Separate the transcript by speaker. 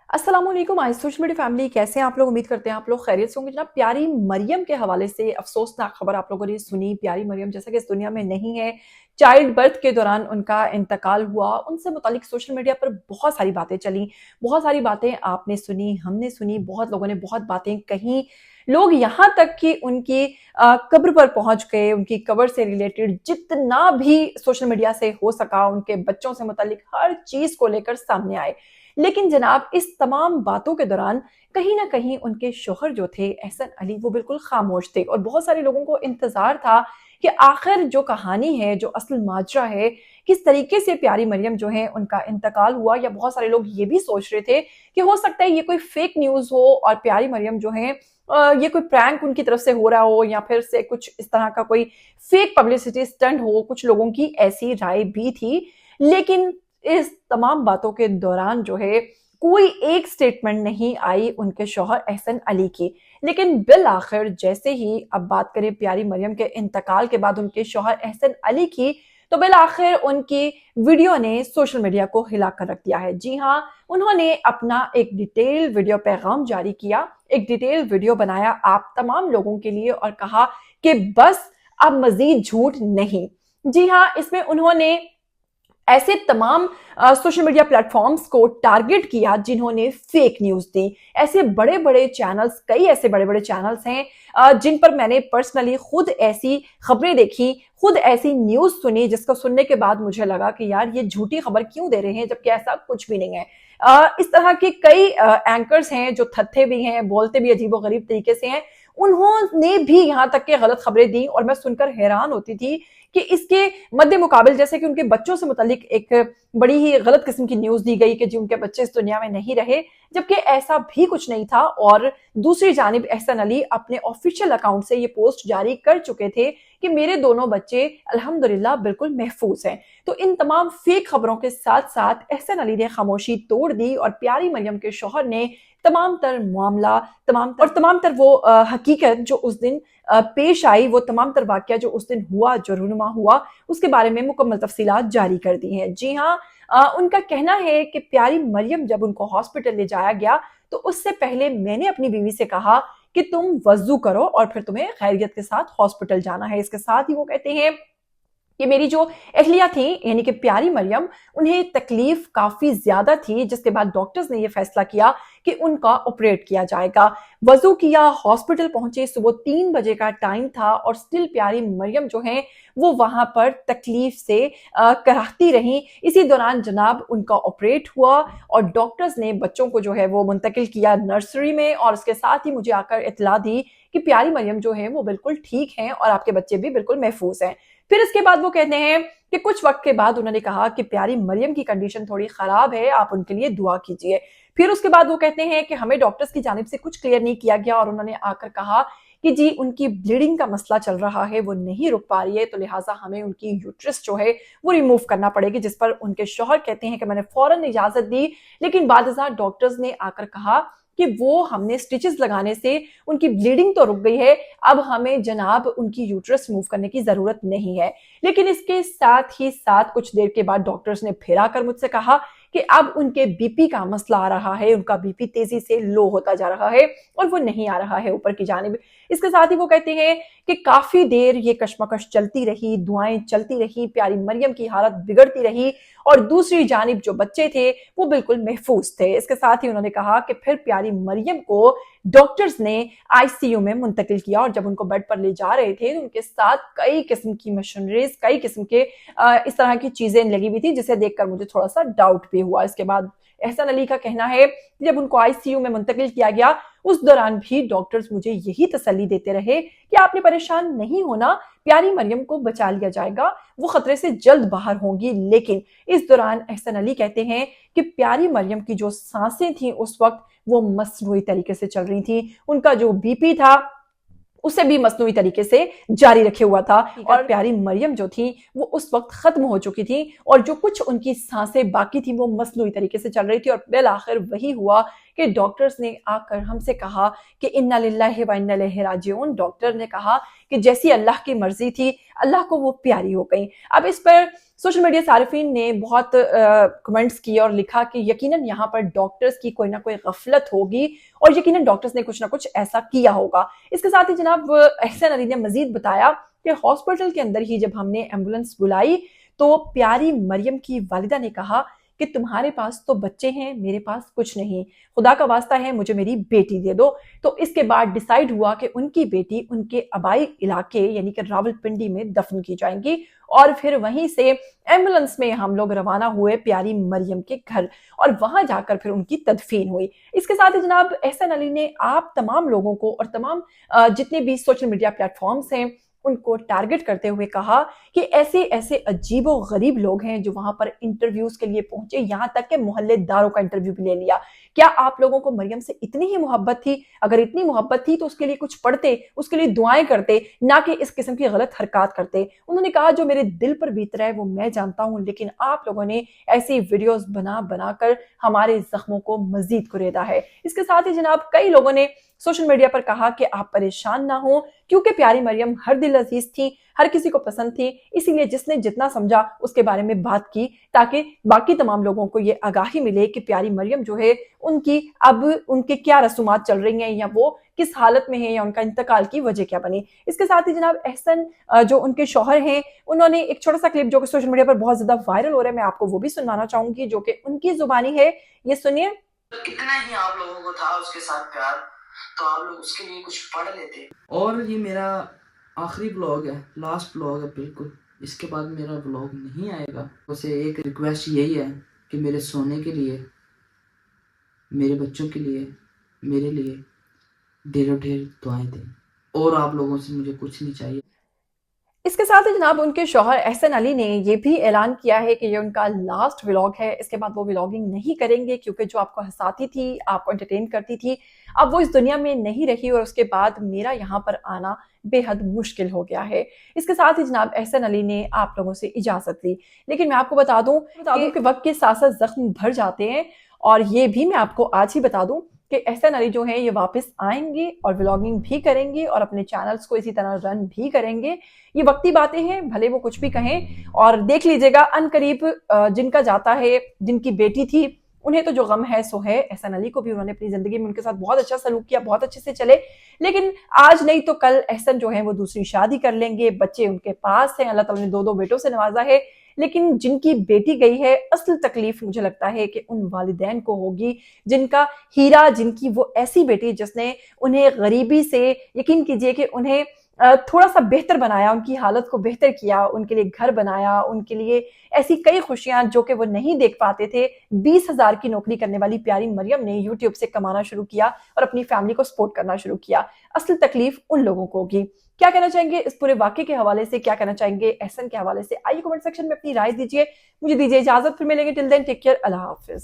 Speaker 1: अस्सलामुअलैकुम आई social media family, कैसे हैं आप लोग। उम्मीद करते हैं आप लोग खैरियत से होंगे। जनाब, प्यारी मरियम के हवाले से अफसोसनाक खबर आप लोगों ने सुनी। प्यारी मरियम जैसा कि इस दुनिया में नहीं है, चाइल्ड बर्थ के दौरान उनका इंतकाल हुआ। उनसे मुतालिक सोशल मीडिया पर बहुत सारी बातें चली, बहुत सारी बातें आपने सुनी, हमने सुनी, बहुत लोगों ने बहुत बातें कही। लोग यहाँ तक कि उनकी कब्र पर पहुंच गए, उनकी कब्र से रिलेटेड जितना भी सोशल मीडिया से हो सका, उनके बच्चों से मुतालिक हर चीज को लेकर सामने आए। लेकिन जनाब, इस तमाम बातों के दौरान कहीं ना कहीं उनके शोहर जो थे एहसन अली, वो बिल्कुल खामोश थे। और बहुत सारे लोगों को इंतजार था कि आखिर जो कहानी है, जो असल माजरा है, किस तरीके से प्यारी मरियम जो है उनका इंतकाल हुआ। या बहुत सारे लोग ये भी सोच रहे थे कि हो सकता है ये कोई फेक न्यूज हो और प्यारी मरियम जो है ये कोई प्रैंक उनकी तरफ से हो रहा हो, या फिर से कुछ इस तरह का कोई फेक पब्लिसिटी स्टंट हो। कुछ लोगों की ऐसी राय भी थी। लेकिन इस तमाम बातों के दौरान जो है कोई एक स्टेटमेंट नहीं आई उनके शौहर एहसन अली की। लेकिन बिल आखिर जैसे ही अब बात करें प्यारी मरियम के इंतकाल के बाद उनके शौहर एहसन अली की, तो बिल आखिर उनकी वीडियो ने सोशल मीडिया को हिला कर रख दिया है। जी हाँ, उन्होंने अपना एक डिटेल वीडियो पैगाम जारी किया, एक डिटेल वीडियो बनाया आप तमाम लोगों के लिए और कहा कि बस अब मजीद झूठ नहीं। जी हाँ, इसमें उन्होंने ऐसे तमाम सोशल मीडिया प्लेटफॉर्म्स को टारगेट किया जिन्होंने फेक न्यूज दी। ऐसे बड़े बड़े चैनल्स, कई ऐसे बड़े बड़े चैनल्स हैं जिन पर मैंने पर्सनली खुद ऐसी खबरें देखी, खुद ऐसी न्यूज सुनी, जिसको सुनने के बाद मुझे लगा कि यार ये झूठी खबर क्यों दे रहे हैं, जबकि ऐसा कुछ भी नहीं है। इस तरह के कई एंकर्स हैं जो थत्थे भी हैं, बोलते भी अजीबोगरीब तरीके से हैं। उन्होंने भी यहाँ तक के गलत खबरें दी और मैं सुनकर हैरान होती थी कि इसके मध्य मुकाबले जैसे कि उनके बच्चों से मुतालिक एक बड़ी ही गलत किस्म की न्यूज दी गई कि जी उनके बच्चे इस दुनिया में नहीं रहे, जबकि ऐसा भी कुछ नहीं था। और दूसरी जानिब एहसन अली अपने ऑफिशियल अकाउंट से ये पोस्ट जारी कर चुके थे कि मेरे दोनों बच्चे अल्हम्दुलिल्लाह बिल्कुल महफूज हैं। तो इन तमाम फेक खबरों के साथ साथ एहसन अली ने खामोशी तोड़ दी और प्यारी मरियम के शौहर ने तमाम तर मामला, तमाम तर वो हकीकत जो उस दिन पेश आई, वो तमाम तर वाकया जो उस दिन हुआ, जो रूनुमा हुआ, उसके बारे में मुकम्मल तफसीलात जारी कर दी हैं। जी हाँ, उनका कहना है कि प्यारी मरियम जब उनको हॉस्पिटल ले जाया गया तो उससे पहले मैंने अपनी बीवी से कहा कि तुम वजू करो और फिर तुम्हें खैरियत के साथ हॉस्पिटल जाना है। इसके साथ ही वो कहते हैं कि मेरी जो अहलिया थी यानी कि प्यारी मरियम, उन्हें तकलीफ काफी ज्यादा थी, जिसके बाद डॉक्टर्स ने यह फैसला किया कि उनका ऑपरेट किया जाएगा। वजू किया, हॉस्पिटल पहुंचे, सुबह 3 बजे का टाइम था और स्टिल प्यारी मरियम जो है वो वहां पर तकलीफ से कराहती रही। इसी दौरान जनाब उनका ऑपरेट हुआ और डॉक्टर्स ने बच्चों को जो है वो मुंतकिल किया नर्सरी में, और उसके साथ ही मुझे आकर इतला दी कि प्यारी मरियम जो है वो बिल्कुल ठीक हैं और आपके बच्चे भी बिल्कुल महफूज हैं। फिर इसके बाद वो कहते हैं कि कुछ वक्त के बाद उन्होंने कहा कि प्यारी मरियम की कंडीशन थोड़ी खराब है, आप उनके लिए दुआ कीजिए। फिर उसके बाद वो कहते हैं कि हमें डॉक्टर्स की जानिब से कुछ क्लियर नहीं किया गया और उन्होंने आकर कहा कि जी उनकी ब्लीडिंग का मसला चल रहा है, वो नहीं रुक पा रही है, तो लिहाजा हमें उनकी यूट्रस जो है वो रिमूव करना पड़ेगी। जिस पर उनके शौहर कहते हैं कि मैंने फौरन इजाजत दी, लेकिन बाद डॉक्टर्स ने आकर कहा कि वो हमने स्टिचेस लगाने से उनकी ब्लीडिंग तो रुक गई है, अब हमें जनाब उनकी यूट्रस मूव करने की जरूरत नहीं है। लेकिन इसके साथ ही साथ कुछ देर के बाद डॉक्टर्स ने फिर आकर मुझसे कहा कि अब उनके बीपी का मसला आ रहा है, उनका बीपी तेजी से लो होता जा रहा है और वो नहीं आ रहा है ऊपर की जानिब। इसके साथ ही वो कहते हैं कि काफी देर ये कशमकश चलती रही, दुआएं चलती रही, प्यारी मरियम की हालत बिगड़ती रही और दूसरी जानिब जो बच्चे थे वो बिल्कुल महफूज थे। इसके साथ ही उन्होंने कहा कि फिर प्यारी मरियम को डॉक्टर्स ने आईसीयू में मुंतकिल किया और जब उनको बेड पर ले जा रहे थे तो उनके साथ कई किस्म की मशीनरीज, कई किस्म के इस तरह की चीजें लगी हुई थी, जिसे देखकर मुझे थोड़ा सा डाउट भी हुआ। इसके बाद एहसन अली का कहना है कि जब उनको आईसीयू में मुंतकिल किया गया उस दौरान भी डॉक्टर्स मुझे यही तसल्ली देते रहे कि आपने परेशान नहीं होना, प्यारी मरियम को बचा लिया जाएगा, वो खतरे से जल्द बाहर होंगी। लेकिन इस दौरान एहसन अली कहते हैं कि प्यारी मरियम की जो सांसें थी उस वक्त वो मसनूई तरीके से चल रही थी, उनका जो बीपी था उसे भी मसनूई तरीके से जारी रखे हुआ था और प्यारी मरियम जो थी वो उस वक्त खत्म हो चुकी थी और जो कुछ उनकी सांसें बाकी थी वो मसनूई तरीके से चल रही थी। और बिल आखिर वही हुआ कि डॉक्टर्स ने आकर हमसे कहा कि इन्ना लिल्लाहि व इन्ना इलैहि राजिऊन। डॉक्टर ने कहा कि जैसी अल्लाह की मर्जी थी, अल्लाह को वो प्यारी हो गई। अब इस पर सोशल मीडिया सारिफीन ने बहुत कमेंट्स किए और लिखा कि यकीनन यहाँ पर डॉक्टर्स की कोई ना कोई गफलत होगी और यकीनन डॉक्टर्स ने कुछ ना कुछ ऐसा किया होगा। इसके साथ ही जनाब एहसन अली ने मजीद बताया कि हॉस्पिटल के अंदर ही जब हमने एम्बुलेंस बुलाई तो प्यारी मरियम की वालिदा ने कहा कि तुम्हारे पास तो बच्चे हैं, मेरे पास कुछ नहीं, खुदा का वास्ता है मुझे मेरी बेटी दे दो। तो इसके बाद डिसाइड हुआ कि उनकी बेटी उनके आबाई इलाके यानी कि रावलपिंडी में दफन की जाएंगी और फिर वहीं से एम्बुलेंस में हम लोग रवाना हुए प्यारी मरियम के घर और वहां जाकर फिर उनकी तदफीन हुई। इसके साथ ही जनाब एहसन अली ने आप तमाम लोगों को और तमाम जितने भी सोशल मीडिया प्लेटफॉर्म्स हैं उनको टारगेट करते हुए कहा कि ऐसे ऐसे अजीबो गरीब लोग हैं जो वहां पर इंटरव्यूज के लिए पहुंचे, यहां तक के मोहल्लेदारों का इंटरव्यू भी ले लिया। क्या आप लोगों को मरियम से इतनी ही मोहब्बत थी? अगर इतनी मोहब्बत थी तो उसके लिए कुछ पढ़ते, उसके लिए दुआएं करते, ना कि इस किस्म की गलत हरकत करते। उन्होंने कहा जो मेरे दिल पर बीत रहा है वो मैं जानता हूं, लेकिन आप लोगों ने ऐसी वीडियोस बना बनाकर हमारे जख्मों को मजीद कुरेदा है। इसके साथ ही जनाब कई लोगों ने सोशल मीडिया पर कहा कि आप परेशान ना हो क्योंकि प्यारी मरियम हर दिल अजीज थी, हर किसी को पसंद थी, इसीलिए जिसने जितना समझा उसके बारे में बात की ताकि बाकी तमाम लोगों को ये आगाही मिले कि प्यारी मरियम जो है उनकी अब उनके क्या रसूमात चल रही हैं या वो किस हालत में है या उनका इंतकाल की वजह क्या बनी। इसके साथ ही जनाब एहसन जो उनके शौहर हैं उन्होंने एक छोटा सा क्लिप जो कि सोशल मीडिया पर बहुत ज्यादा वायरल हो रहा है, मैं आपको वो भी सुनवाना चाहूंगी जो कि उनकी जुबानी है। ये सुनिए।
Speaker 2: कितना ही आप लोगों को था उसके साथ प्यार, तो आप लोग उसके लिए कुछ पढ़ लेते। और ये मेरा आखिरी ब्लॉग है, लास्ट ब्लॉग है बिल्कुल, इसके बाद मेरा ब्लॉग नहीं आएगा। वैसे एक रिक्वेस्ट यही है कि मेरे सोने के लिए, मेरे बच्चों के लिए, मेरे लिए ढेरों ढेर दुआएं दें और आप लोगों से मुझे कुछ नहीं चाहिए।
Speaker 1: इसके साथ ही जनाब उनके शौहर एहसन अली ने यह भी ऐलान किया है कि ये उनका लास्ट व्लॉग है, इसके बाद वो व्लॉगिंग नहीं करेंगे क्योंकि जो आपको हंसाती थी, आपको एंटरटेन करती थी, अब वो इस दुनिया में नहीं रही और उसके बाद मेरा यहाँ पर आना बेहद मुश्किल हो गया है। इसके साथ ही जनाब एहसन अली ने आप लोगों से इजाजत ली, लेकिन मैं आपको बता दूं कि वक्त के साथ साथ जख्म भर जाते हैं और ये भी मैं आपको आज ही बता दूं कि एहसन अली जो है ये वापस आएंगे और व्लॉगिंग भी करेंगे और अपने चैनल्स को इसी तरह रन भी करेंगे। ये वक्ती बातें हैं, भले वो कुछ भी कहें, और देख लीजिएगा अनकरीब जिनका जाता है, जिनकी बेटी थी, उन्हें तो जो गम है सो है। एहसन अली को भी उन्होंने अपनी जिंदगी में उनके साथ बहुत अच्छा सलूक किया, बहुत अच्छे से चले, लेकिन आज नहीं तो कल एहसन जो है वो दूसरी शादी कर लेंगे, बच्चे उनके पास हैं, अल्लाह ताला ने दो दो बेटों से नवाजा है। लेकिन जिनकी बेटी गई है, असल तकलीफ मुझे लगता है कि उन वालिदैन को होगी जिनका हीरा, जिनकी वो ऐसी बेटी जिसने उन्हें गरीबी से, यकीन कीजिए कि उन्हें थोड़ा सा बेहतर बनाया, उनकी हालत को बेहतर किया, उनके लिए घर बनाया, उनके लिए ऐसी कई खुशियां जो कि वो नहीं देख पाते थे। 20,000 की नौकरी करने वाली प्यारी मरियम ने यूट्यूब से कमाना शुरू किया और अपनी फैमिली को सपोर्ट करना शुरू किया। असल तकलीफ उन लोगों को होगी। क्या कहना चाहेंगे इस पूरे वाकये के हवाले से, क्या कहना चाहेंगे एहसन के हवाले से, आइए कमेंट सेक्शन में अपनी राय दीजिए। मुझे दीजिए इजाजत, फिर मिलेंगे। टिल देन टेक केयर, अल्लाह हाफिज।